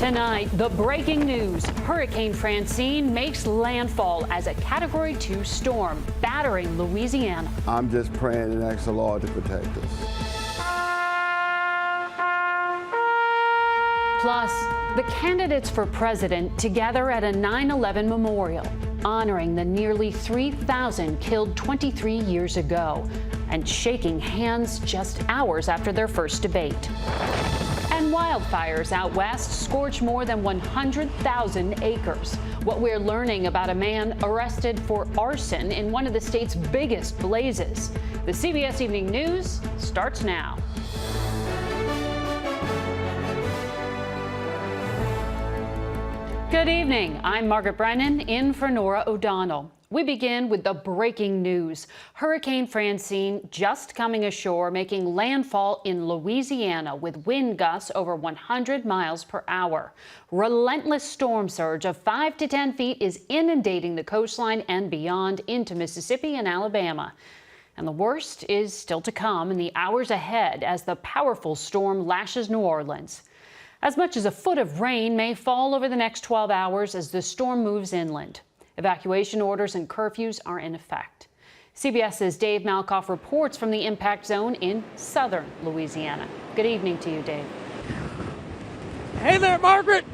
Tonight, the breaking news. Hurricane Francine makes landfall as a Category 2 storm, battering Louisiana. I'm just praying and asking the Lord to protect us. Plus, the candidates for president together at a 9/11 memorial, honoring the nearly 3,000 killed 23 years ago, and shaking hands just hours after their first debate. And wildfires out west scorched more than 100,000 acres. What we're learning about a man arrested for arson in one of the state's biggest blazes. The CBS Evening News starts now. Good evening. I'm Margaret Brennan, in for Nora O'Donnell. We begin with the breaking news. Hurricane Francine just coming ashore, making landfall in Louisiana with wind gusts over 100 miles per hour. Relentless storm surge of 5 to 10 feet is inundating the coastline and beyond into Mississippi and Alabama. And the worst is still to come in the hours ahead as the powerful storm lashes New Orleans. As much as a foot of rain may fall over the next 12 hours as the storm moves inland. Evacuation orders and curfews are in effect. CBS's Dave Malkoff reports from the impact zone in southern Louisiana. Good evening to you, Dave. Hey there, Margaret.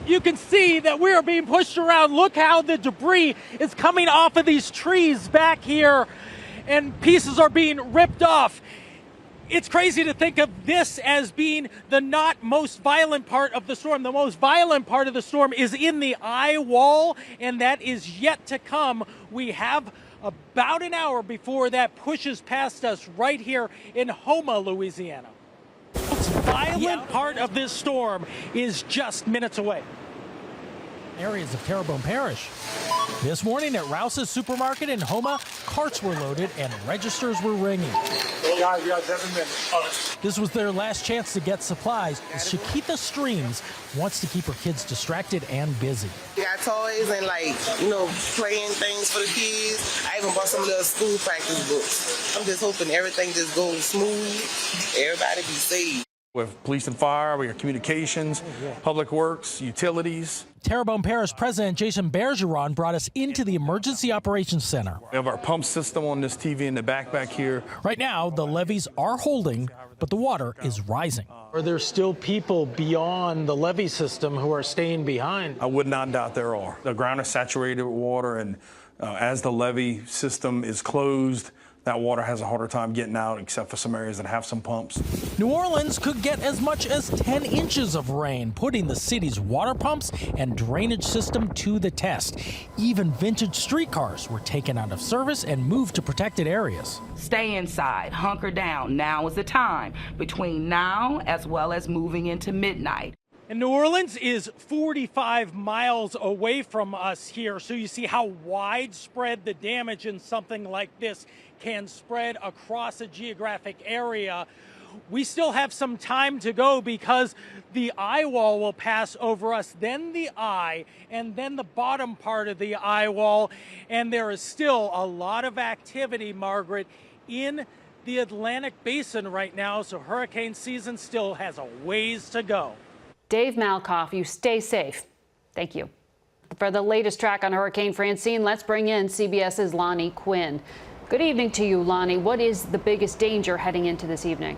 You can see that we are being pushed around. Look how the debris is coming off of these trees back here, and pieces are being ripped off. It's crazy to think of this as being the not most violent part of the storm. The most violent part of the storm is in the eye wall, and that is yet to come. We have about an hour before that pushes past us right here in Houma, Louisiana. The most violent part of this storm is just minutes away. Areas of Terrebonne Parish. This morning at Rouse's Supermarket in Houma, carts were loaded and registers were ringing. Guys, we got 7 minutes. This was their last chance to get supplies, as Shakitha Streams wants to keep her kids distracted and busy. We got toys and playing things for the kids. I even bought some little school practice books. I'm just hoping everything just goes smooth, everybody be safe. With police and fire, we got communications, public works, utilities. Terrebonne Parish President Jason Bergeron brought us into the Emergency Operations Center. We have our pump system on this TV in the back here. Right now, the levees are holding, but the water is rising. Are there still people beyond the levee system who are staying behind? I would not doubt there are. The ground is saturated with water, and as the levee system is closed, that water has a harder time getting out, except for some areas that have some pumps. New Orleans could get as much as 10 inches of rain, putting the city's water pumps and drainage system to the test. Even vintage streetcars were taken out of service and moved to protected areas. Stay inside, hunker down. Now is the time, between now as well as moving into midnight. And New Orleans is 45 miles away from us here, so you see how widespread the damage in something like this can spread across a geographic area. We still have some time to go because the eye wall will pass over us, then the eye, and then the bottom part of the eye wall. And there is still a lot of activity, Margaret, in the Atlantic Basin right now, so hurricane season still has a ways to go. Dave Malkoff, you stay safe. Thank you. For the latest track on Hurricane Francine, let's bring in CBS's Lonnie Quinn. Good evening to you, Lonnie. What is the biggest danger heading into this evening?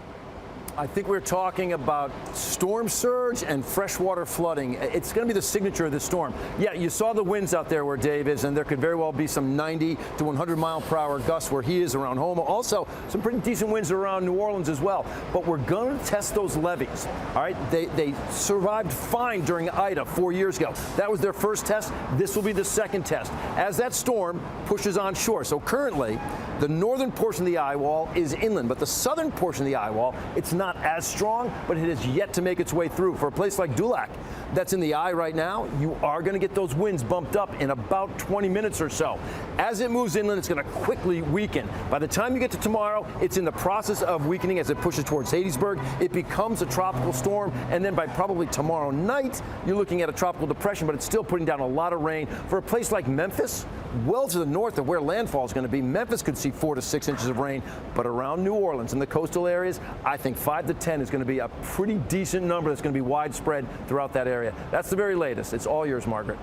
I think we're talking about storm surge and freshwater flooding. It's going to be the signature of this storm. Yeah, you saw the winds out there where Dave is, and there could very well be some 90 to 100 mile per hour gusts where he is around Houma. Also, some pretty decent winds around New Orleans as well. But we're going to test those levees. All right, they survived fine during Ida 4 years ago. That was their first test. This will be the second test as that storm pushes on shore. So currently, the northern portion of the eye wall is inland, but the southern portion of the eye wall, it's not as strong, but it has yet to make its way through. For a place like Dulac, that's in the eye right now, you are going to get those winds bumped up in about 20 minutes or so. As it moves inland, it's going to quickly weaken. By the time you get to tomorrow, it's in the process of weakening as it pushes towards Hattiesburg. It becomes a tropical storm, and then by probably tomorrow night, you're looking at a tropical depression, but it's still putting down a lot of rain. For a place like Memphis, well to the north of where landfall is going to be. Memphis could see 4 to 6 inches of rain, but around New Orleans and the coastal areas, I think 5 to 10 is going to be a pretty decent number that's going to be widespread throughout that area. That's the very latest. It's all yours, Margaret.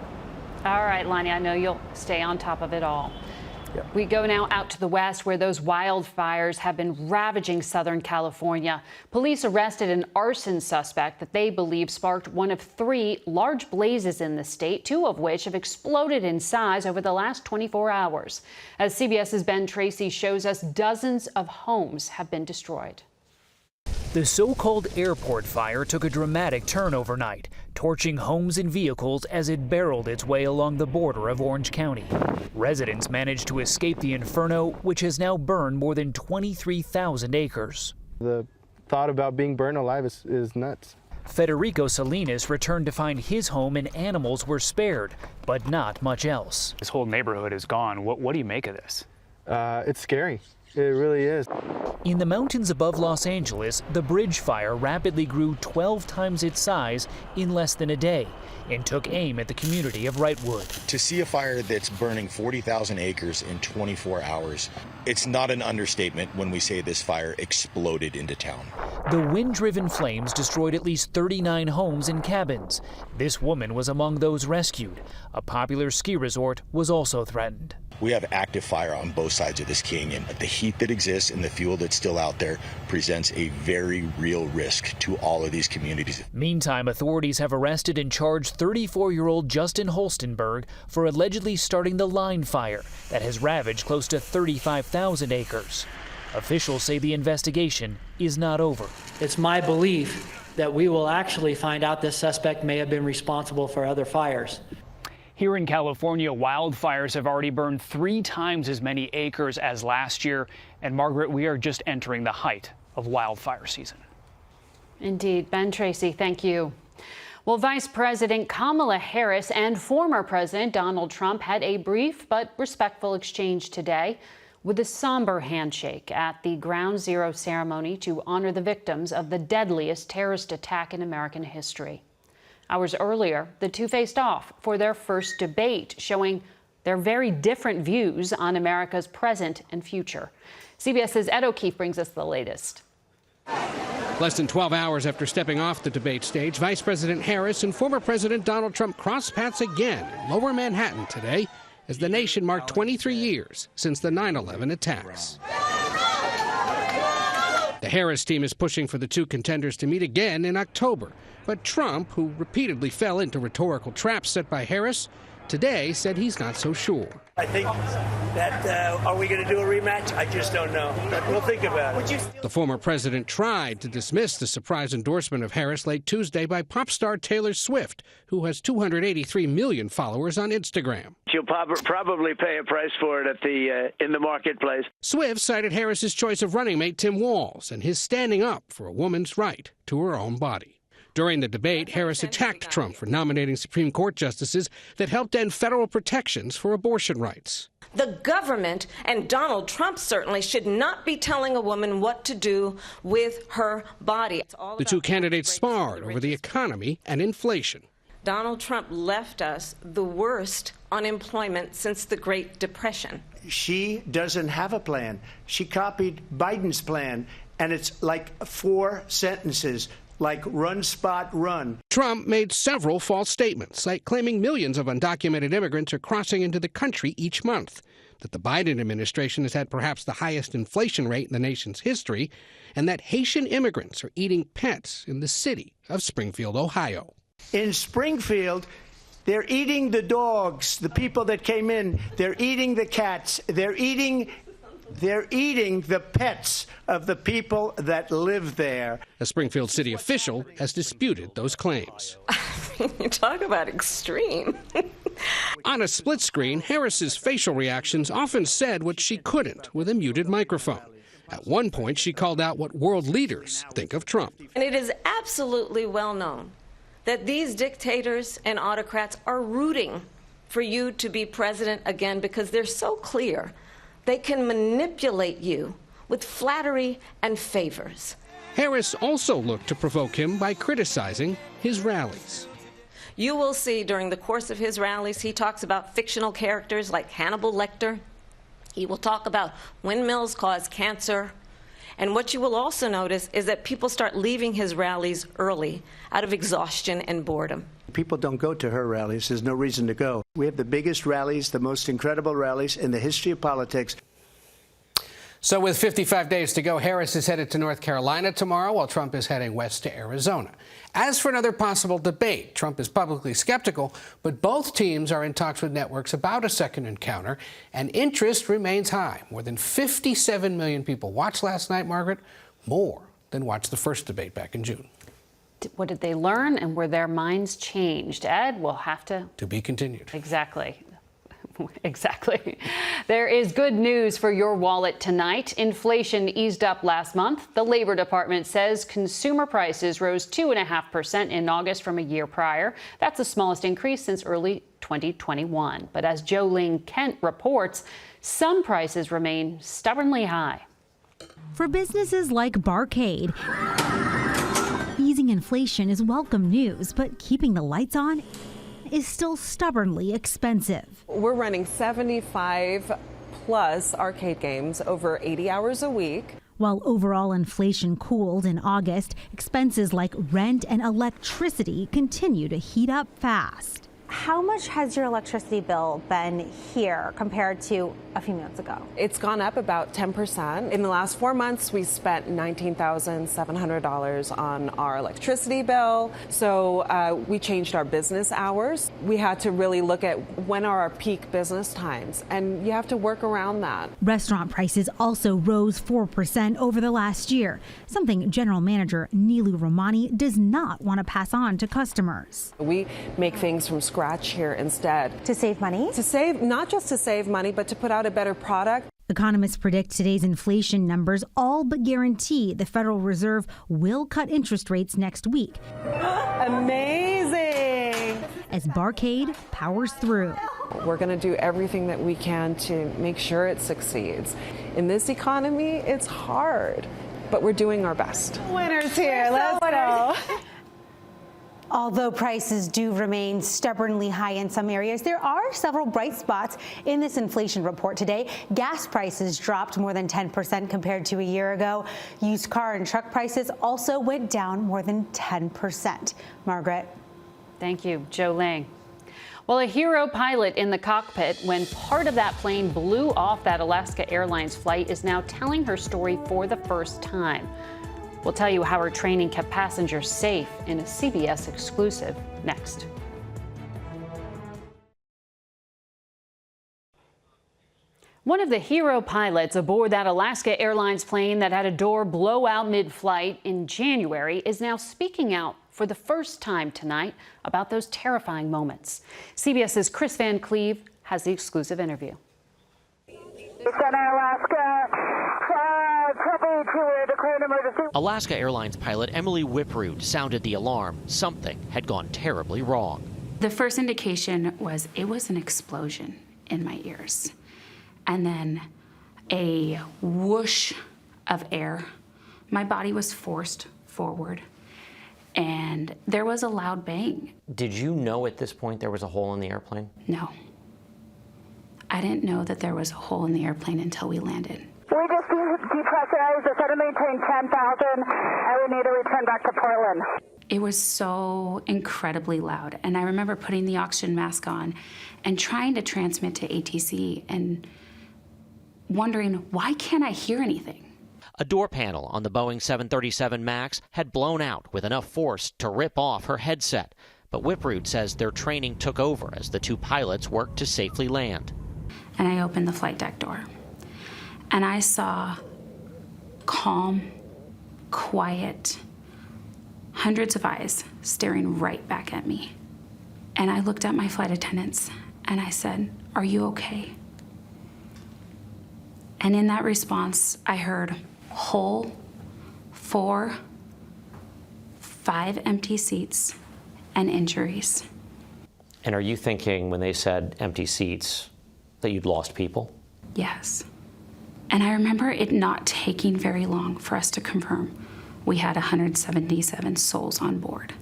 All right, Lonnie, I know you'll stay on top of it all. Yep. We go now out to the west, where those wildfires have been ravaging Southern California. Police arrested an arson suspect that they believe sparked one of 3 large blazes in the state, 2 of which have exploded in size over the last 24 hours. As CBS's Ben Tracy shows us, dozens of homes have been destroyed. The so-called airport fire took a dramatic turn overnight, torching homes and vehicles as it barreled its way along the border of Orange County. Residents managed to escape the inferno, which has now burned more than 23,000 acres. The thought about being burned alive is nuts. Federico Salinas returned to find his home and animals were spared, but not much else. This whole neighborhood is gone. What do you make of this? It's scary. It really is. In the mountains above Los Angeles, the bridge fire rapidly grew 12 times its size in less than a day and took aim at the community of Wrightwood. To see a fire that's burning 40,000 acres in 24 hours, it's not an understatement when we say this fire exploded into town. The wind-driven flames destroyed at least 39 homes and cabins. This woman was among those rescued. A popular ski resort was also threatened. We have active fire on both sides of this canyon. The heat that exists and the fuel that's still out there presents a very real risk to all of these communities. Meantime, authorities have arrested and charged 34-year-old Justin Holstenberg for allegedly starting the line fire that has ravaged close to 35,000 acres. Officials say the investigation is not over. It's my belief that we will actually find out this suspect may have been responsible for other fires. Here in California, wildfires have already burned 3 times as many acres as last year. And Margaret, we are just entering the height of wildfire season. Indeed. Ben Tracy, thank you. Well, Vice President Kamala Harris and former President Donald Trump had a brief but respectful exchange today with a somber handshake at the Ground Zero ceremony to honor the victims of the deadliest terrorist attack in American history. Hours earlier, the two faced off for their first debate, showing their very different views on America's present and future. CBS's Ed O'Keefe brings us the latest. Less than 12 hours after stepping off the debate stage, Vice President Harris and former President Donald Trump crossed paths again in Lower Manhattan today as the nation marked 23 years since the 9/11 attacks. The Harris team is pushing for the two contenders to meet again in October. But Trump, who repeatedly fell into rhetorical traps set by Harris, today said he's not so sure. I think that, are we going to do a rematch? I just don't know. But we'll think about it. The former president tried to dismiss the surprise endorsement of Harris late Tuesday by pop star Taylor Swift, who has 283 million followers on Instagram. She'll probably pay a price for it in the marketplace. Swift cited Harris's choice of running mate Tim Walz and his standing up for a woman's right to her own body. During the debate, Harris attacked Trump for nominating Supreme Court justices that helped end federal protections for abortion rights. The government, and Donald Trump certainly, should not be telling a woman what to do with her body. The two candidates sparred over the economy and inflation. Donald Trump left us the worst unemployment since the Great Depression. She doesn't have a plan. She copied Biden's plan, and it's like 4 sentences. Like run, spot, run. Trump made several false statements, like claiming millions of undocumented immigrants are crossing into the country each month, that the Biden administration has had perhaps the highest inflation rate in the nation's history, and that Haitian immigrants are eating pets in the city of Springfield, Ohio. In Springfield, they're eating the dogs, the people that came in. They're eating the cats. They're eating the pets of the people that live there. A Springfield city official has disputed those claims. You talk about extreme. On a split screen, Harris's facial reactions often said what she couldn't with a muted microphone. At one point, she called out what world leaders think of Trump. And it is absolutely well known that these dictators and autocrats are rooting for you to be president again because they're so clear. They can manipulate you with flattery and favors. Harris also looked to provoke him by criticizing his rallies. You will see during the course of his rallies, he talks about fictional characters like Hannibal Lecter. He will talk about windmills cause cancer. And what you will also notice is that people start leaving his rallies early out of exhaustion and boredom. People don't go to her rallies. There's no reason to go. We have the biggest rallies, the most incredible rallies in the history of politics. So with 55 days to go, Harris is headed to North Carolina tomorrow, while Trump is heading west to Arizona. As for another possible debate, Trump is publicly skeptical, but both teams are in talks with networks about a second encounter, and interest remains high. More than 57 million people watched last night, Margaret, more than watched the first debate back in June. What did they learn, and were their minds changed? Ed, we'll have to be continued. Exactly. Exactly. There is good news for your wallet tonight. Inflation eased up last month. The Labor Department says consumer prices rose 2.5% in August from a year prior. That's the smallest increase since early 2021. But as Jolene Kent reports, some prices remain stubbornly high. For businesses like Barcade, easing inflation is welcome news, but keeping the lights on is still stubbornly expensive. We're running 75 plus arcade games over 80 hours a week. While overall inflation cooled in August, expenses like rent and electricity continue to heat up fast. How much has your electricity bill been here compared to a few months ago? It's gone up about 10%. In the last 4 months, we spent $19,700 on our electricity bill. So we changed our business hours. We had to really look at when are our peak business times, and you have to work around that. Restaurant prices also rose 4% over the last year, something General Manager Neelu Romani does not want to pass on to customers. We make things from scratch here instead. To save money? To save, not just to save money, but to put out a better product. Economists predict today's inflation numbers all but guarantee the Federal Reserve will cut interest rates next week. Amazing! As Barcade powers through. We're going to do everything that we can to make sure it succeeds. In this economy, it's hard, but we're doing our best. Winners here, let's go. Although prices do remain stubbornly high in some areas, there are several bright spots in this inflation report today. Gas prices dropped more than 10% compared to a year ago. Used car and truck prices also went down more than 10%. Margaret. Thank you, Jo Lang. Well, a hero pilot in the cockpit when part of that plane blew off that Alaska Airlines flight is now telling her story for the first time. We'll tell you how her training kept passengers safe in a CBS exclusive next. One of the hero pilots aboard that Alaska Airlines plane that had a door blow out mid-flight in January is now speaking out for the first time tonight about those terrifying moments. CBS's Chris Van Cleve has the exclusive interview. Alaska Airlines pilot Emily Whiproot sounded the alarm. Something had gone terribly wrong. The first indication was it was an explosion in my ears. And then a whoosh of air. My body was forced forward. And there was a loud bang. Did you know at this point there was a hole in the airplane? No. I didn't know that there was a hole in the airplane until we landed. We just depressurized, just had to maintain 10,000, and we need to return back to Portland. It was so incredibly loud, and I remember putting the oxygen mask on and trying to transmit to ATC and wondering, why can't I hear anything? A door panel on the Boeing 737 MAX had blown out with enough force to rip off her headset. But Whiproot says their training took over as the two pilots worked to safely land. And I opened the flight deck door. And I saw calm, quiet, hundreds of eyes staring right back at me. And I looked at my flight attendants and I said, "Are you okay?" And in that response, I heard hole, 4, 5 empty seats, and injuries. And are you thinking when they said empty seats that you'd lost people? Yes. And I remember it not taking very long for us to confirm we had 177 souls on board.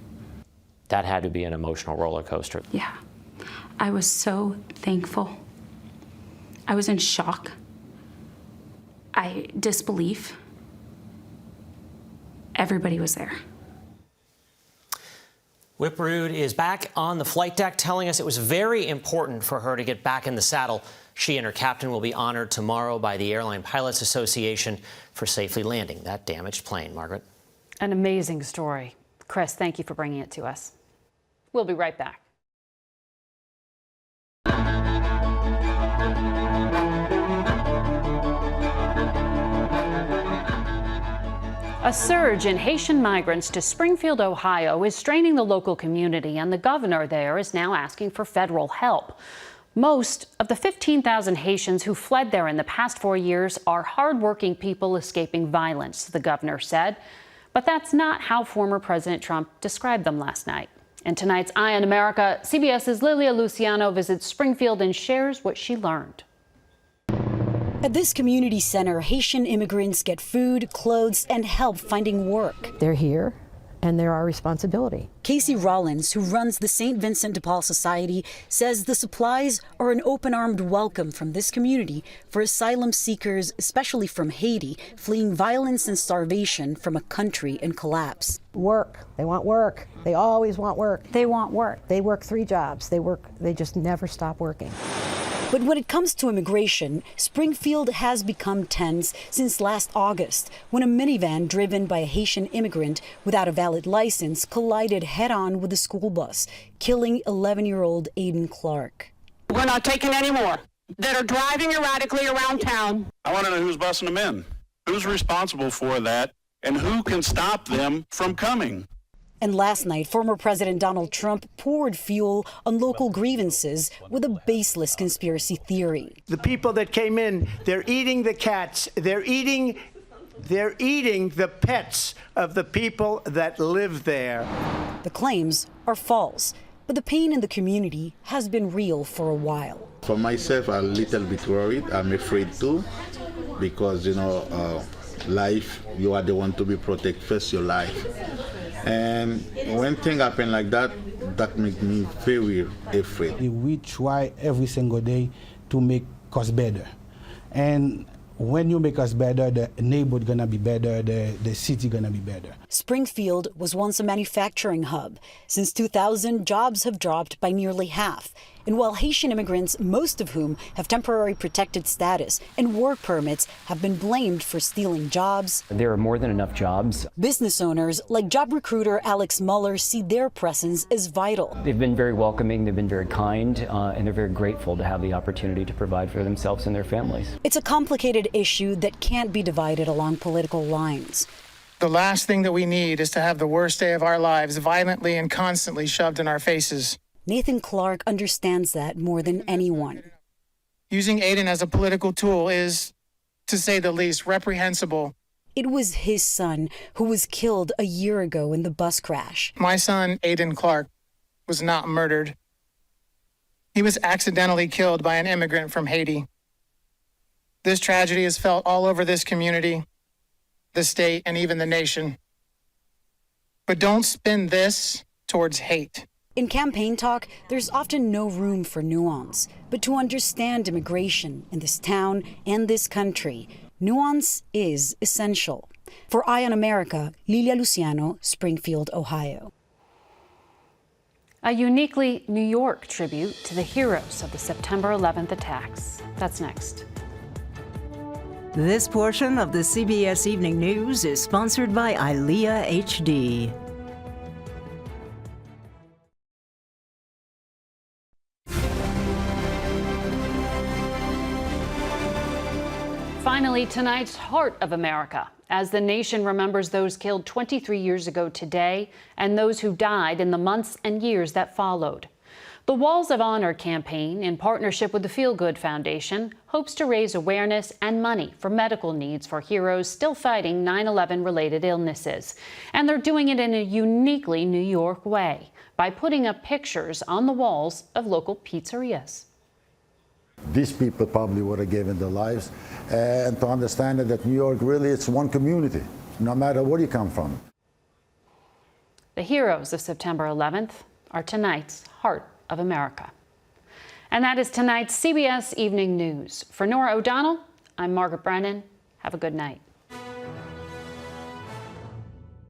That had to be an emotional roller coaster. Yeah. I was so thankful. I was in shock. Disbelief. Everybody was there. Whip Rude is back on the flight deck telling us it was very important for her to get back in the saddle. She and her captain will be honored tomorrow by the Airline Pilots Association for safely landing that damaged plane. Margaret. An amazing story. Chris, thank you for bringing it to us. We'll be right back. A surge in Haitian migrants to Springfield, Ohio is straining the local community, and the governor there is now asking for federal help. Most of the 15,000 Haitians who fled there in the past 4 years are hardworking people escaping violence, the governor said. But that's not how former President Trump described them last night. In tonight's Eye on America, CBS's Lilia Luciano visits Springfield and shares what she learned. At this community center, Haitian immigrants get food, clothes, and help finding work. They're here, and they're our responsibility. Casey Rollins, who runs the St. Vincent de Paul Society, says the supplies are an open-armed welcome from this community for asylum seekers, especially from Haiti, fleeing violence and starvation from a country in collapse. Work. They want work. They always want work. They want work. They work 3 jobs. They just never stop working. But when it comes to immigration, Springfield has become tense since last August, when a minivan driven by a Haitian immigrant without a valid license collided head-on with a school bus, killing 11-year-old Aiden Clark. We're not taking any more that are driving erratically around town. I want to know who's busing them in, who's responsible for that, and who can stop them from coming. And last night, former President Donald Trump poured fuel on local grievances with a baseless conspiracy theory. The people that came in, they're eating the cats. They're eating the pets of the people that live there. The claims are false, but the pain in the community has been real for a while. For myself, I'm a little bit worried. I'm afraid too, because, life, you are the one to be protected first, your life. And when things happen like that, that makes me very afraid. We try every single day to make us better. And when you make us better, the neighborhood gonna be better, the city gonna be better. Springfield was once a manufacturing hub. Since 2000, jobs have dropped by nearly half. And while Haitian immigrants, most of whom have temporary protected status and work permits, have been blamed for stealing jobs, there are more than enough jobs. Business owners like job recruiter Alex Muller see their presence as vital. They've been very welcoming, they've been very kind, and they're very grateful to have the opportunity to provide for themselves and their families. It's a complicated issue that can't be divided along political lines. The last thing that we need is to have the worst day of our lives violently and constantly shoved in our faces. Nathan Clark understands that more than anyone. Using Aiden as a political tool is, to say the least, reprehensible. It was his son who was killed a year ago in the bus crash. My son, Aiden Clark, was not murdered. He was accidentally killed by an immigrant from Haiti. This tragedy is felt all over this community, the state, and even the nation. But don't spin this towards hate. In campaign talk, there's often no room for nuance. But to understand immigration in this town and this country, nuance is essential. For Eye on America, Lilia Luciano, Springfield, Ohio. A uniquely New York tribute to the heroes of the September 11th attacks. That's next. This portion of the CBS Evening News is sponsored by ILEA HD. Finally, tonight's Heart of America, as the nation remembers those killed 23 years ago today and those who died in the months and years that followed. The Walls of Honor campaign, in partnership with the Feel Good Foundation, hopes to raise awareness and money for medical needs for heroes still fighting 9/11-related illnesses. And they're doing it in a uniquely New York way, by putting up pictures on the walls of local pizzerias. These people probably would have given their lives, and to understand that New York really it's one community, no matter where you come from. The heroes of September 11th are tonight's heart of America. And that is tonight's CBS Evening News. For Norah O'Donnell, I'm Margaret Brennan. Have a good night.